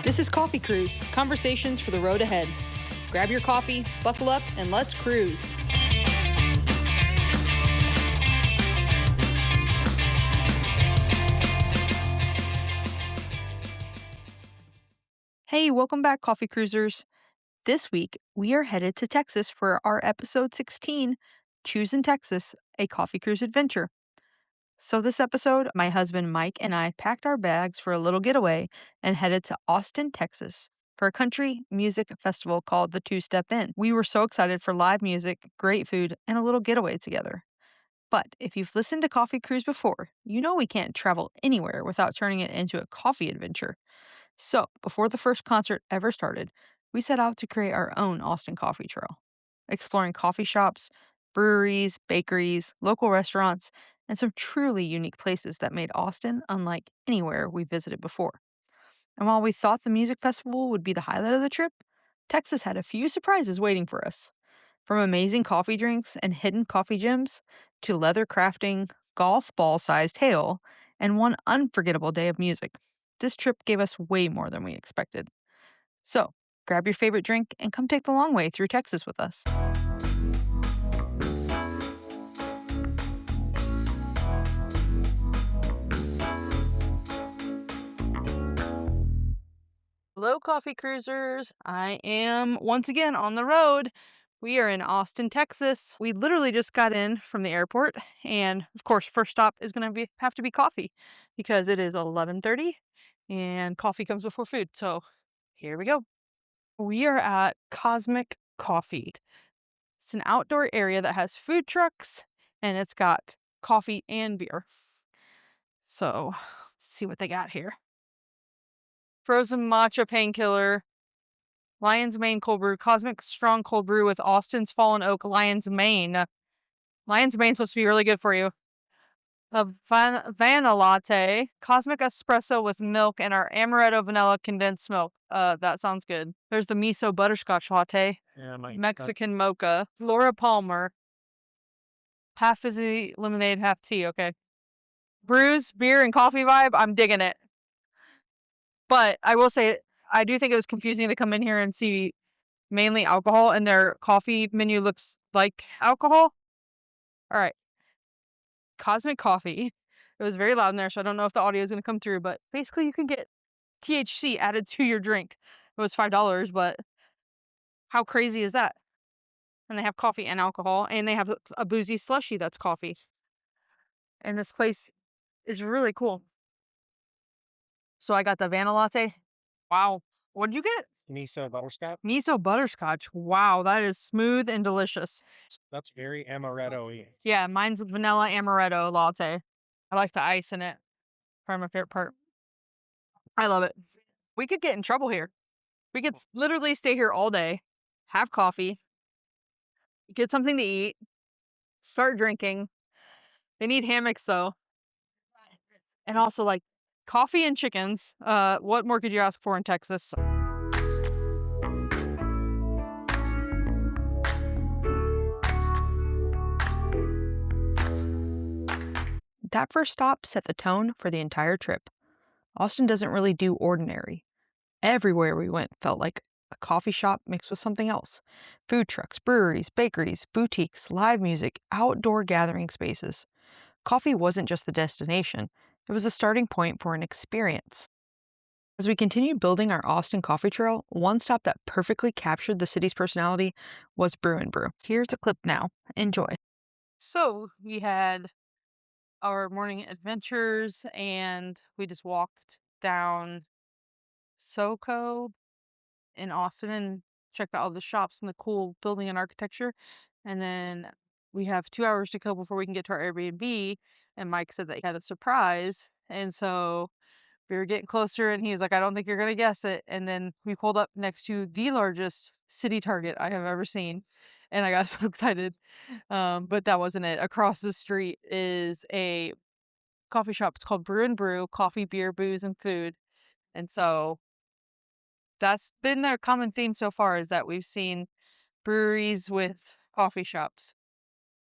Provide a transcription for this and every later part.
This is Coffee Cruise, conversations for the road ahead. Grab your coffee, buckle up, and let's cruise. Hey, welcome back, Coffee Cruisers. This week, we are headed to Texas for our episode 16, Choosin, Texas, a Coffee Cruise adventure. So this episode, my husband Mike and I packed our bags for a little getaway and headed to Austin, Texas for a country music festival called the Two Step Inn. We were so excited for live music, great food, and a little getaway together. But if you've listened to Coffee Cruise before, you know we can't travel anywhere without turning it into a coffee adventure. So before the first concert ever started, we set out to create our own Austin coffee trail, exploring coffee shops, breweries, bakeries, local restaurants, and some truly unique places that made Austin unlike anywhere we visited before. And while we thought the music festival would be the highlight of the trip, Texas had a few surprises waiting for us. From amazing coffee drinks and hidden coffee gems to leather crafting, golf ball sized hail, and one unforgettable day of music. This trip gave us way more than we expected. So, grab your favorite drink and come take the long way through Texas with us. Hello, Coffee Cruisers. I am once again on the road. We are in Austin, Texas. We literally just got in from the airport, and of course, first stop is going to have to be coffee because it is 11:30, and coffee comes before food. So here we go. We are at Cosmic Coffee. It's an outdoor area that has food trucks, and it's got coffee and beer. So let's see what they got here. Frozen matcha painkiller, Lion's Mane cold brew, Cosmic strong cold brew with Austin's Fallen Oak Lion's Mane. Lion's Mane's supposed to be really good for you. A Vanna latte, Cosmic espresso with milk, and our amaretto vanilla condensed milk. That sounds good. There's the miso butterscotch latte, Mexican mocha, Laura Palmer, half fizzy lemonade, half tea. Okay. Brews, beer, and coffee vibe. I'm digging it. But I will say, I do think it was confusing to come in here and see mainly alcohol, and their coffee menu looks like alcohol. All right. Cosmic Coffee. It was very loud in there, so I don't know if the audio is going to come through, but basically you can get THC added to your drink. It was $5, but how crazy is that? And they have coffee and alcohol, and they have a boozy slushie that's coffee. And this place is really cool. So I got the Vanilla latte. Wow. What'd you get? Miso butterscotch. Miso butterscotch. Wow, that is smooth and delicious. That's very amaretto-y. Yeah, mine's vanilla amaretto latte. I like the ice in it. Probably my favorite part. I love it. We could get in trouble here. We could literally stay here all day, have coffee, get something to eat, start drinking. They need hammocks though. And also like coffee and chickens. What more could you ask for in Texas? That first stop set the tone for the entire trip. Austin doesn't really do ordinary. Everywhere we went felt like a coffee shop mixed with something else. Food trucks, breweries, bakeries, boutiques, live music, outdoor gathering spaces. Coffee wasn't just the destination, it was a starting point for an experience. As we continued building our Austin coffee trail, one stop that perfectly captured the city's personality was Brew Brew. Here's a clip now. Enjoy. So we had our morning adventures, and we just walked down SoCo in Austin and checked out all the shops and the cool building and architecture. And then we have 2 hours to kill before we can get to our Airbnb. And Mike said that he had a surprise. And so we were getting closer, and he was like, I don't think you're going to guess it. And then we pulled up next to the largest city Target I have ever seen. And I got so excited. But that wasn't it. Across the street is a coffee shop. It's called Brew Brew, coffee, beer, booze, and food. And so that's been their common theme so far, is that we've seen breweries with coffee shops.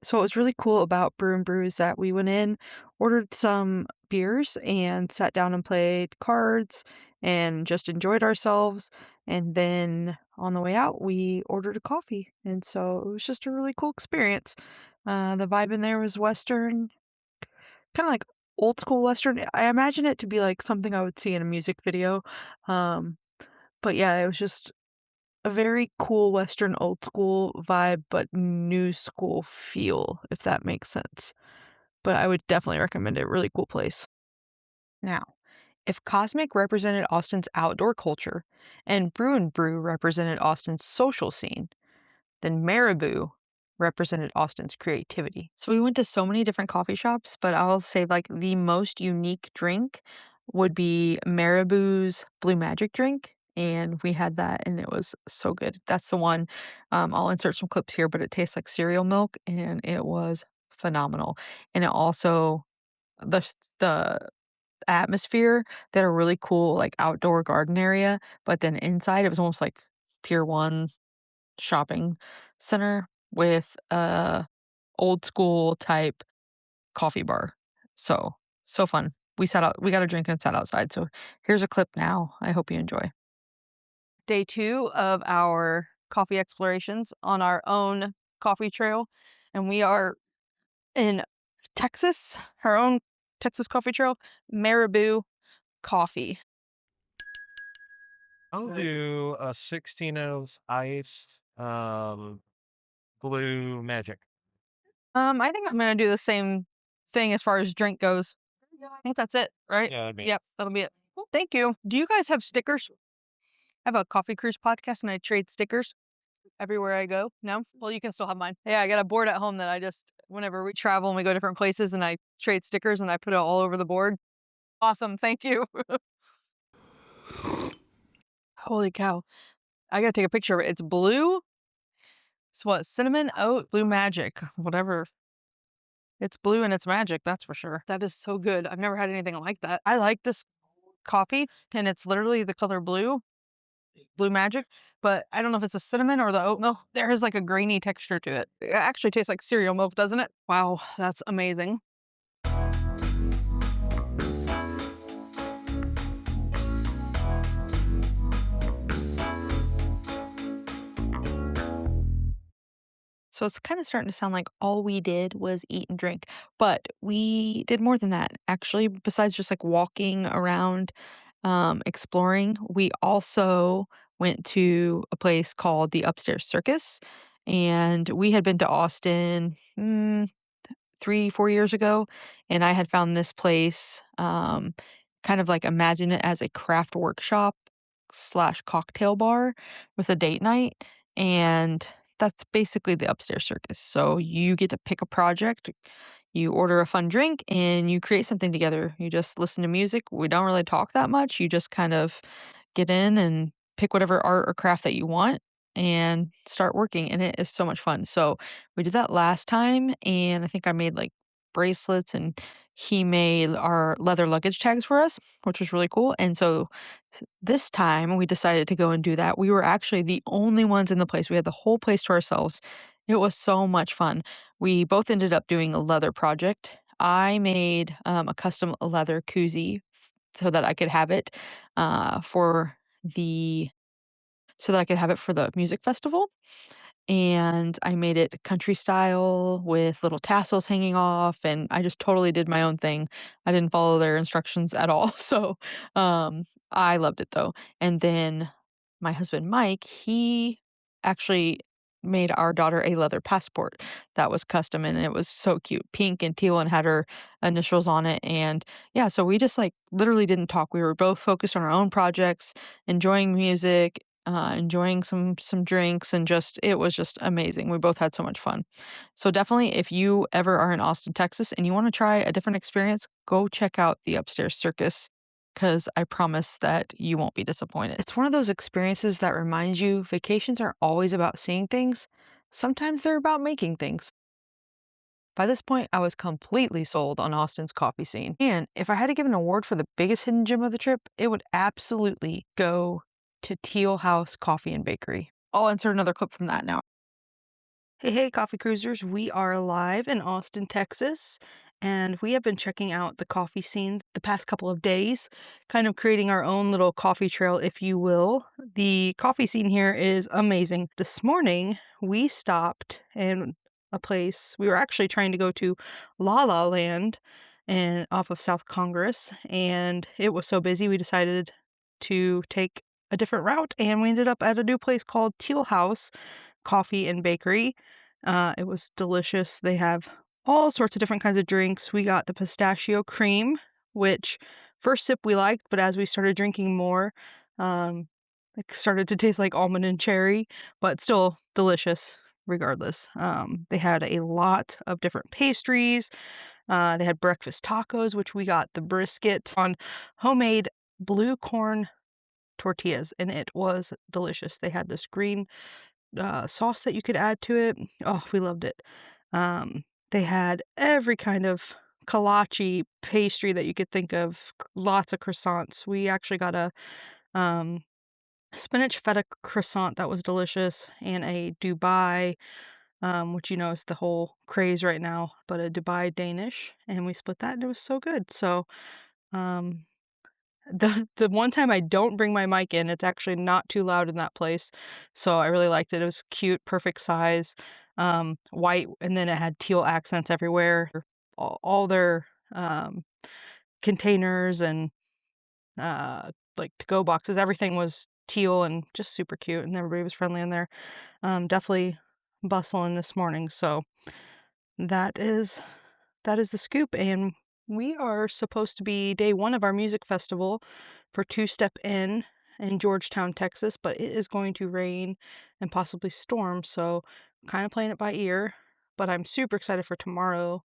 So what was really cool about Brew and Brew is that we went in, ordered some beers, and sat down and played cards and just enjoyed ourselves. And then on the way out, we ordered a coffee. And so it was just a really cool experience. The vibe in there was Western, kind of like old school Western. I imagine it to be like something I would see in a music video. Um, but yeah, it was just a very cool Western old school vibe, but new school feel, if that makes sense. But I would definitely recommend it. Really cool place. Now, if Cosmic represented Austin's outdoor culture and Brew and Brew represented Austin's social scene, then Maaribu represented Austin's creativity. So we went to so many different coffee shops, but I'll say like the most unique drink would be Maaribu's Blue Magic drink. And we had that and it was so good. That's the one. I'll insert some clips here, but it tastes like cereal milk and it was phenomenal. And it also, the atmosphere, they had a really cool like outdoor garden area, but then inside it was almost like Pier 1 shopping center with a old school type coffee bar. So, so fun. We got a drink and sat outside. So here's a clip now. I hope you enjoy. Day 2 of our coffee explorations on our own coffee trail. And we are in Texas, our own Texas coffee trail, Maaribu Coffee. I'll do a 16 ounce iced blue magic. I think I'm gonna do the same thing as far as drink goes. I think that's it, right? Yeah, that'd be. Yep, that'll be it. Well, thank you. Do you guys have stickers? I have a coffee cruise podcast and I trade stickers everywhere I go. No? Well, you can still have mine. Yeah, I got a board at home that I just, whenever we travel and we go different places and I trade stickers and I put it all over the board. Awesome. Thank you. Holy cow. I gotta take a picture of it. It's blue. It's what? Cinnamon, oat, blue magic, whatever. It's blue and it's magic, that's for sure. That is so good. I've never had anything like that. I like this coffee and it's literally the color blue, blue magic, but I don't know if it's the cinnamon or the oat milk. There is like a grainy texture to it. It actually tastes like cereal milk, doesn't it? Wow, that's amazing. So it's kind of starting to sound like all we did was eat and drink, but we did more than that. Actually, besides just like walking around, exploring, we also went to a place called the Upstairs Circus. And we had been to Austin 3, 4 years ago, and I had found this place, kind of like imagine it as a craft workshop slash cocktail bar with a date night, and that's basically the Upstairs Circus. So you get to pick a project, you order a fun drink, and you create something together. You just listen to music. We don't really talk that much. You just kind of get in and pick whatever art or craft that you want and start working, and it is so much fun. So we did that last time, and I think I made like bracelets, and he made our leather luggage tags for us, which was really cool. And so this time we decided to go and do that. We were actually the only ones in the place. We had the whole place to ourselves. It was so much fun. We both ended up doing a leather project. I made a custom leather koozie so that I could have it for the music festival, and I made it country style with little tassels hanging off, and I just totally did my own thing. I didn't follow their instructions at all, so, I loved it though. And then my husband, Mike, he actually made our daughter a leather passport that was custom, and it was so cute, pink and teal and had her initials on it, and yeah, so we just, like, literally didn't talk. We were both focused on our own projects, enjoying music, enjoying some drinks, and just it was just amazing. We both had so much fun. So definitely, if you ever are in Austin, Texas, and you want to try a different experience, go check out the Upstairs Circus because I promise that you won't be disappointed. It's one of those experiences that reminds you vacations aren't always about seeing things. Sometimes they're about making things. By this point, I was completely sold on Austin's coffee scene. And if I had to give an award for the biggest hidden gem of the trip, it would absolutely go to Teal House Coffee and Bakery. I'll insert another clip from that now. Hey, hey, coffee cruisers. We are live in Austin, Texas, and we have been checking out the coffee scene the past couple of days, kind of creating our own little coffee trail, if you will. The coffee scene here is amazing. This morning, we stopped in a place we were actually trying to go to La La Land and off of South Congress, and it was so busy we decided to take a different route, and we ended up at a new place called Teal House Coffee and Bakery. It was delicious. They have all sorts of different kinds of drinks. We got the pistachio cream, which first sip we liked, but as we started drinking more, um, it started to taste like almond and cherry, but still delicious regardless. They had a lot of different pastries. They had breakfast tacos, which we got the brisket on homemade blue corn tortillas, and it was delicious. They had this green sauce that you could add to it. Oh, we loved it. They had every kind of kolache pastry that you could think of, lots of croissants. We actually got a um, spinach feta croissant that was delicious, and a Dubai, which you know is the whole craze right now, but a Dubai Danish, and we split that, and it was so good. So, um, the one time I don't bring my mic in, it's actually not too loud in that place, so I really liked it. It was cute, perfect size, white, and then it had teal accents everywhere. All their, containers and, like, to-go boxes, everything was teal and just super cute, and everybody was friendly in there. Definitely bustling this morning, so that is that is the scoop, and we are supposed to be day 1 of our music festival for Two Step in Georgetown, Texas, but it is going to rain and possibly storm, so kind of playing it by ear, but I'm super excited for tomorrow,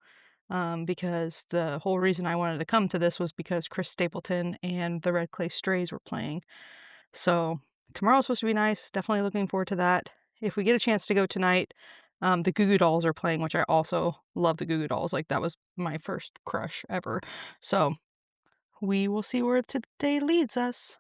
because the whole reason I wanted to come to this was because Chris Stapleton and the Red Clay Strays were playing. So tomorrow's supposed to be nice. Definitely looking forward to that. If we get a chance to go tonight, the Goo Goo Dolls are playing, which I also love the Goo Goo Dolls. Like that was my first crush ever. So we will see where today leads us.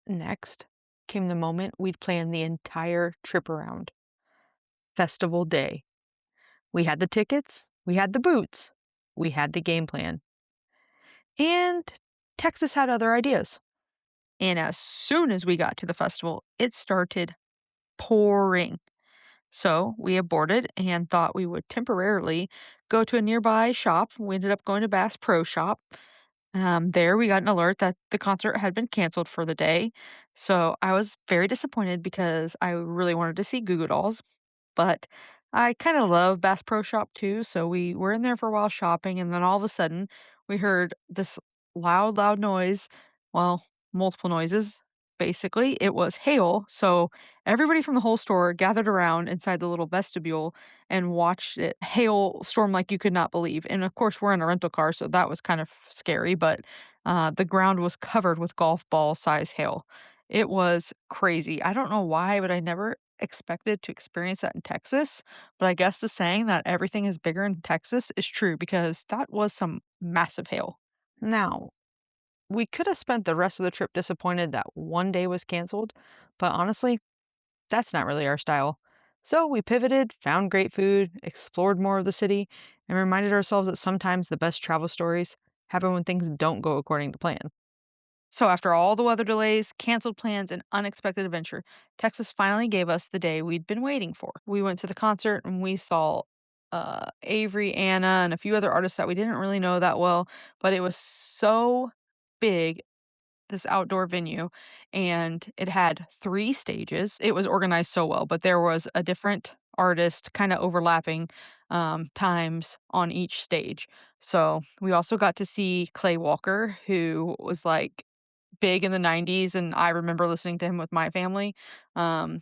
Next came the moment we'd planned the entire trip around. Festival day. We had the tickets, we had the boots, we had the game plan. And Texas had other ideas. And as soon as we got to the festival, it started pouring. So we aborted and thought we would temporarily go to a nearby shop. We ended up going to Bass Pro Shop. There, we got an alert that the concert had been canceled for the day. So I was very disappointed because I really wanted to see Goo Goo Dolls. But I kind of love Bass Pro Shop too, so we were in there for a while shopping, and then all of a sudden, we heard this loud, loud noise. Well, multiple noises. Basically, it was hail. So everybody from the whole store gathered around inside the little vestibule and watched it hail storm like you could not believe. And of course, we're in a rental car, so that was kind of scary. But the ground was covered with golf ball size hail. It was crazy. I don't know why, but I never expected to experience that in Texas, but I guess the saying that everything is bigger in Texas is true because that was some massive hail. Now, we could have spent the rest of the trip disappointed that one day was canceled, but honestly, that's not really our style. So we pivoted, found great food, explored more of the city, and reminded ourselves that sometimes the best travel stories happen when things don't go according to plan. So, after all the weather delays, canceled plans, and unexpected adventure, Texas finally gave us the day we'd been waiting for. We went to the concert and we saw Avery Anna and a few other artists that we didn't really know that well, but it was so big, this outdoor venue, and it had 3 stages. It was organized so well, but there was a different artist kind of overlapping times on each stage. So we also got to see Clay Walker, who was like big in the 90s, and I remember listening to him with my family. Um,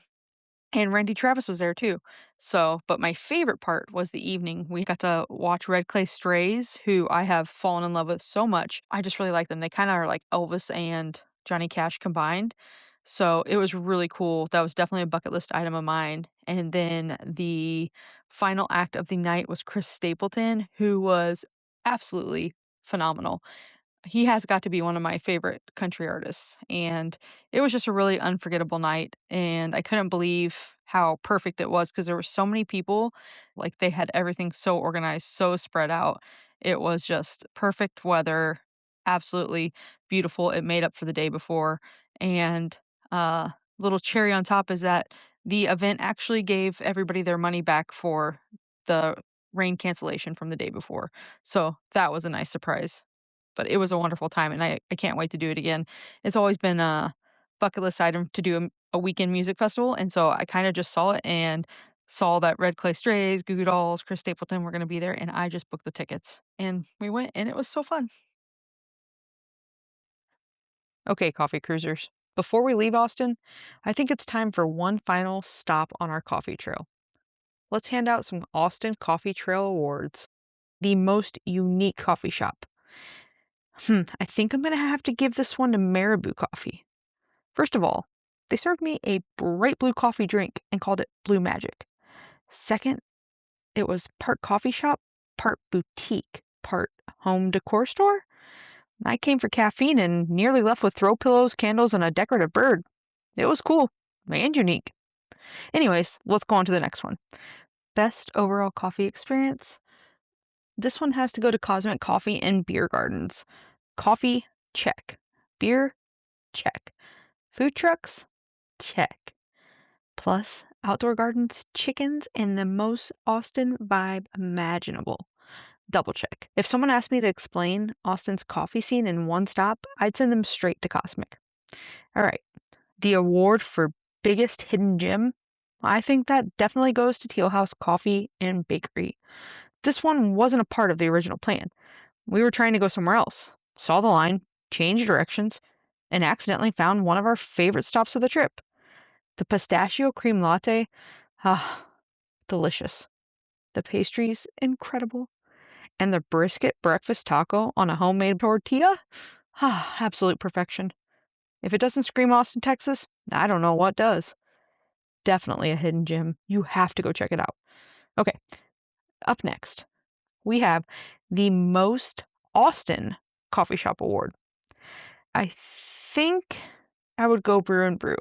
and Randy Travis was there too. So, but my favorite part was the evening. We got to watch Red Clay Strays, who I have fallen in love with so much. I just really like them. They kind of are like Elvis and Johnny Cash combined. So it was really cool. That was definitely a bucket list item of mine. And then the final act of the night was Chris Stapleton, who was absolutely phenomenal. He has got to be one of my favorite country artists, and it was just a really unforgettable night, and I couldn't believe how perfect it was because there were so many people, like, they had everything so organized, so spread out. It was just perfect weather, absolutely beautiful, it made up for the day before, and, little cherry on top is that the event actually gave everybody their money back for the rain cancellation from the day before, so that was a nice surprise. But it was a wonderful time, and I can't wait to do it again. It's always been a bucket list item to do a weekend music festival, and so I kinda just saw it and saw that Red Clay Strays, Goo Goo Dolls, Chris Stapleton were gonna be there, and I just booked the tickets, and we went, and it was so fun. Okay, coffee cruisers. Before we leave Austin, I think it's time for one final stop on our coffee trail. Let's hand out some Austin Coffee Trail awards. The most unique coffee shop. I think I'm gonna have to give this one to Maaribu Coffee. First of all, they served me a bright blue coffee drink and called it Blue Magic. Second, it was part coffee shop, part boutique, part home decor store. I came for caffeine and nearly left with throw pillows, candles, and a decorative bird. It was cool and unique. Anyways, let's go on to the next one. Best overall coffee experience? This one has to go to Cosmic Coffee and Beer Gardens. Coffee, check. Beer, check. Food trucks, check. Plus, outdoor gardens, chickens, and the most Austin vibe imaginable. Double check. If someone asked me to explain Austin's coffee scene in one stop, I'd send them straight to Cosmic. All right, the award for biggest hidden gem, I think that definitely goes to Teal House Coffee and Bakery. This one wasn't a part of the original plan. We were trying to go somewhere else, saw the line, changed directions, and accidentally found one of our favorite stops of the trip. The pistachio cream latte, ah, delicious. The pastries, incredible. And the brisket breakfast taco on a homemade tortilla, ah, absolute perfection. If it doesn't scream Austin, Texas, I don't know what does. Definitely a hidden gem. You have to go check it out. Okay, up next, we have the most Austin coffee shop award. I think I would go Brew and Brew.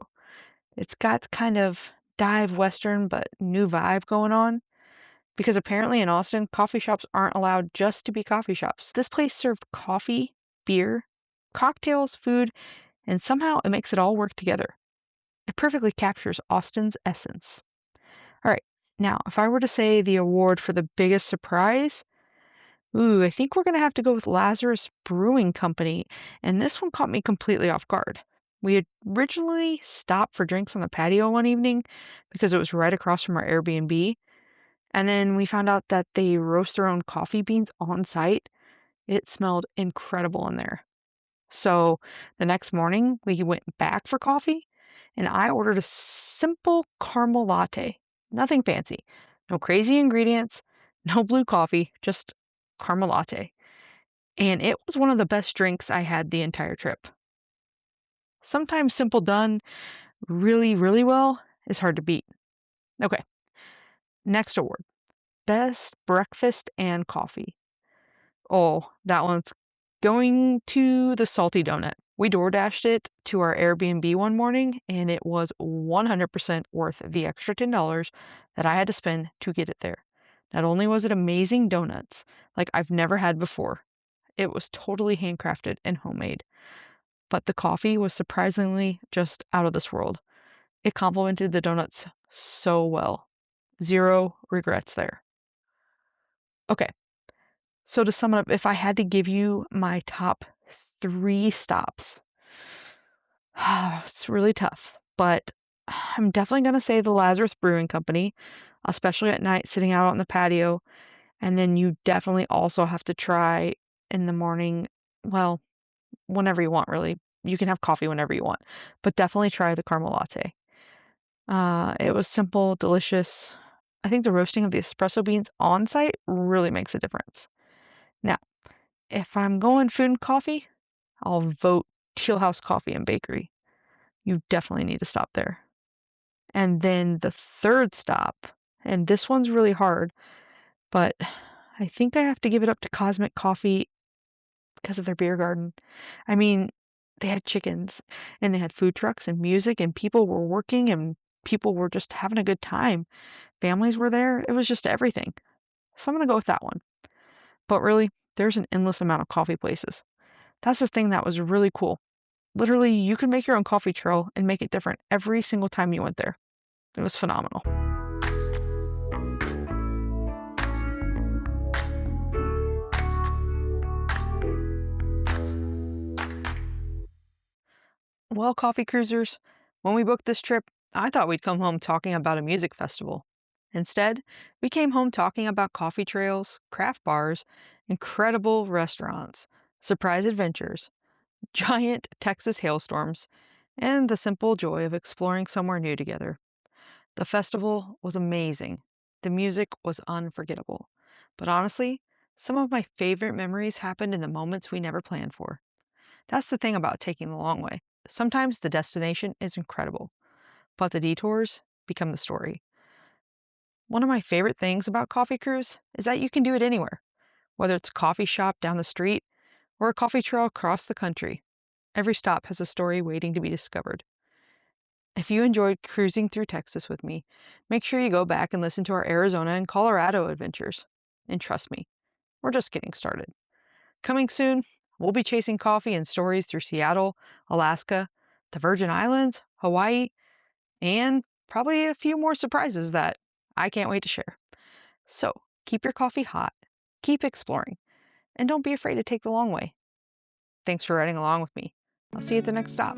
It's got kind of dive western but new vibe going on. Because apparently in Austin, coffee shops aren't allowed just to be coffee shops. This place served coffee, beer, cocktails, food, and somehow it makes it all work together. It perfectly captures Austin's essence. All right, now, if I were to say the award for the biggest surprise, I think we're going to have to go with Lazarus Brewing Company, and this one caught me completely off guard. We had originally stopped for drinks on the patio one evening because it was right across from our Airbnb, and then we found out that they roast their own coffee beans on site. It smelled incredible in there. So the next morning, we went back for coffee, and I ordered a simple caramel latte. Nothing fancy. No crazy ingredients, no blue coffee, just caramel latte. And it was one of the best drinks I had the entire trip. Sometimes simple done really, really well is hard to beat. Okay, next award. Best breakfast and coffee. Oh, that one's going to the salty donut. We door dashed it to our Airbnb one morning, and it was 100% worth the extra $10 that I had to spend to get it there. Not only was it amazing donuts, like I've never had before, it was totally handcrafted and homemade. But the coffee was surprisingly just out of this world. It complemented the donuts so well. Zero regrets there. Okay, so to sum it up, if I had to give you my top 3 stops, it's really tough, but I'm definitely gonna say the Lazarus Brewing Company, especially at night sitting out on the patio, and then you definitely also have to try in the morning, well, whenever you want really. You can have coffee whenever you want, but definitely try the caramel latte. It was simple, delicious. I think the roasting of the espresso beans on site really makes a difference. Now, if I'm going food and coffee, I'll vote Teal House Coffee and Bakery. You definitely need to stop there. And then the third stop, and this one's really hard, but I think I have to give it up to Cosmic Coffee because of their beer garden. I mean, they had chickens and they had food trucks and music and people were working and people were just having a good time. Families were there. It was just everything. So I'm going to go with that one. But really, there's an endless amount of coffee places. That's the thing that was really cool. Literally, you could make your own coffee trail and make it different every single time you went there. It was phenomenal. Well, coffee cruisers, when we booked this trip, I thought we'd come home talking about a music festival. Instead, we came home talking about coffee trails, craft bars, incredible restaurants, surprise adventures, giant Texas hailstorms, and the simple joy of exploring somewhere new together. The festival was amazing. The music was unforgettable. But honestly, some of my favorite memories happened in the moments we never planned for. That's the thing about taking the long way. Sometimes the destination is incredible, but the detours become the story. One of my favorite things about Coffee Cruise is that you can do it anywhere, whether it's a coffee shop down the street or a coffee trail across the country. Every stop has a story waiting to be discovered. If you enjoyed cruising through Texas with me, make sure you go back and listen to our Arizona and Colorado adventures. And trust me, we're just getting started. Coming soon, we'll be chasing coffee and stories through Seattle, Alaska, the Virgin Islands, Hawaii, and probably a few more surprises that I can't wait to share. So keep your coffee hot, keep exploring, and don't be afraid to take the long way. Thanks for riding along with me. I'll see you at the next stop.